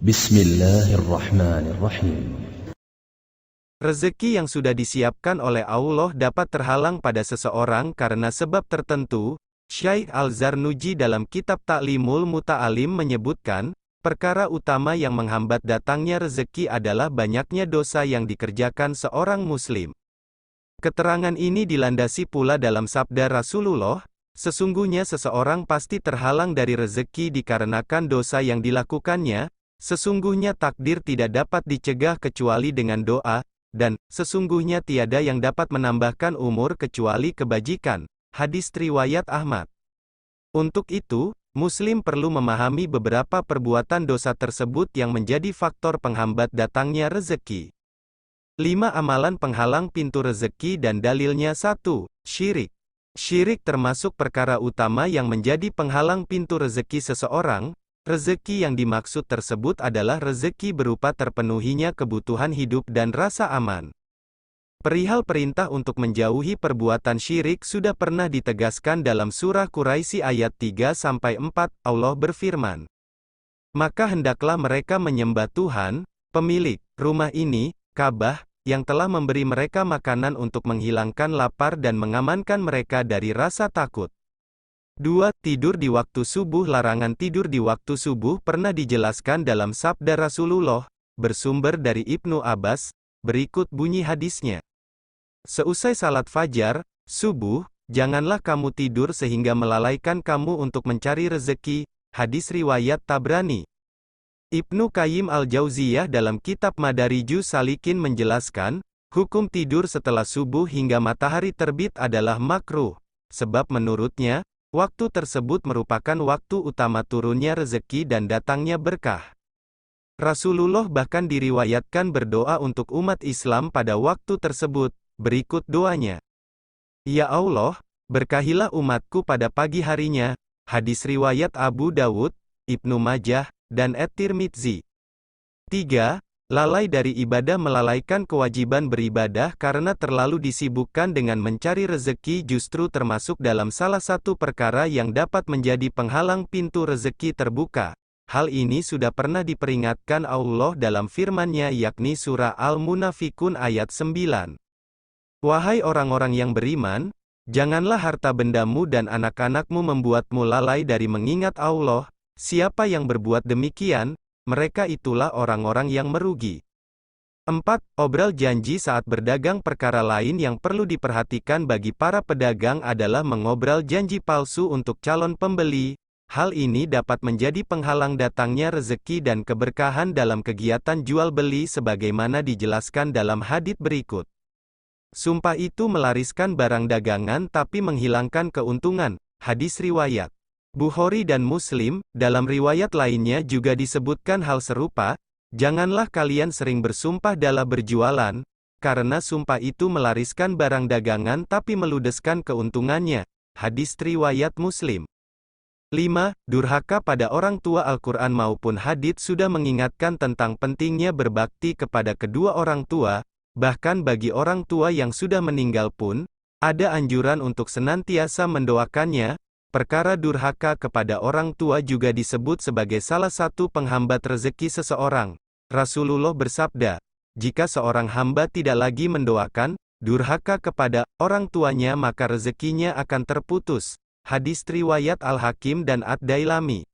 Bismillahirrahmanirrahim. Rezeki yang sudah disiapkan oleh Allah dapat terhalang pada seseorang karena sebab tertentu. Syaikh Al-Zarnuji dalam kitab Ta'limul Muta'alim menyebutkan, perkara utama yang menghambat datangnya rezeki adalah banyaknya dosa yang dikerjakan seorang muslim. Keterangan ini dilandasi pula dalam sabda Rasulullah, sesungguhnya seseorang pasti terhalang dari rezeki dikarenakan dosa yang dilakukannya, sesungguhnya takdir tidak dapat dicegah kecuali dengan doa, dan sesungguhnya tiada yang dapat menambahkan umur kecuali kebajikan. Hadis riwayat Ahmad. Untuk itu, Muslim perlu memahami beberapa perbuatan dosa tersebut yang menjadi faktor penghambat datangnya rezeki. 5 amalan penghalang pintu rezeki dan dalilnya. 1. Syirik. Syirik termasuk perkara utama yang menjadi penghalang pintu rezeki seseorang. Rezeki yang dimaksud tersebut adalah rezeki berupa terpenuhinya kebutuhan hidup dan rasa aman. Perihal perintah untuk menjauhi perbuatan syirik sudah pernah ditegaskan dalam surah Quraisy ayat 3-4, Allah berfirman, "Maka hendaklah mereka menyembah Tuhan, pemilik rumah ini, Ka'bah, yang telah memberi mereka makanan untuk menghilangkan lapar dan mengamankan mereka dari rasa takut." 2. Tidur di waktu subuh. Larangan tidur di waktu subuh pernah dijelaskan dalam sabda Rasulullah, bersumber dari Ibnu Abbas, berikut bunyi hadisnya. Seusai salat fajar, subuh, janganlah kamu tidur sehingga melalaikan kamu untuk mencari rezeki. Hadis riwayat Tabrani. Ibnu Qayyim Al-Jauziyah dalam kitab Madarijus Salikin menjelaskan, hukum tidur setelah subuh hingga matahari terbit adalah makruh, sebab menurutnya, waktu tersebut merupakan waktu utama turunnya rezeki dan datangnya berkah. Rasulullah bahkan diriwayatkan berdoa untuk umat Islam pada waktu tersebut, berikut doanya. Ya Allah, berkahilah umatku pada pagi harinya. Hadis riwayat Abu Dawud, Ibnu Majah, dan At-Tirmidzi. 3. Lalai dari ibadah. Melalaikan kewajiban beribadah karena terlalu disibukkan dengan mencari rezeki justru termasuk dalam salah satu perkara yang dapat menjadi penghalang pintu rezeki terbuka. Hal ini sudah pernah diperingatkan Allah dalam firman-Nya yakni surah Al-Munafikun ayat 9. Wahai orang-orang yang beriman, janganlah harta bendamu dan anak-anakmu membuatmu lalai dari mengingat Allah. Siapa yang berbuat demikian, mereka itulah orang-orang yang merugi. 4. Obral janji saat berdagang. Perkara lain yang perlu diperhatikan bagi para pedagang adalah mengobral janji palsu untuk calon pembeli. Hal ini dapat menjadi penghalang datangnya rezeki dan keberkahan dalam kegiatan jual beli sebagaimana dijelaskan dalam hadits berikut. Sumpah itu melariskan barang dagangan tapi menghilangkan keuntungan. Hadis riwayat Bukhari dan Muslim. Dalam riwayat lainnya juga disebutkan hal serupa, janganlah kalian sering bersumpah dalam berjualan, karena sumpah itu melariskan barang dagangan tapi meludeskan keuntungannya. Hadis riwayat Muslim. 5. Durhaka pada orang tua. Al-Quran maupun hadits sudah mengingatkan tentang pentingnya berbakti kepada kedua orang tua, bahkan bagi orang tua yang sudah meninggal pun, ada anjuran untuk senantiasa mendoakannya. Perkara durhaka kepada orang tua juga disebut sebagai salah satu penghambat rezeki seseorang. Rasulullah bersabda, jika seorang hamba tidak lagi mendoakan, durhaka kepada orang tuanya maka rezekinya akan terputus. Hadis riwayat Al-Hakim dan Ad-Dailami.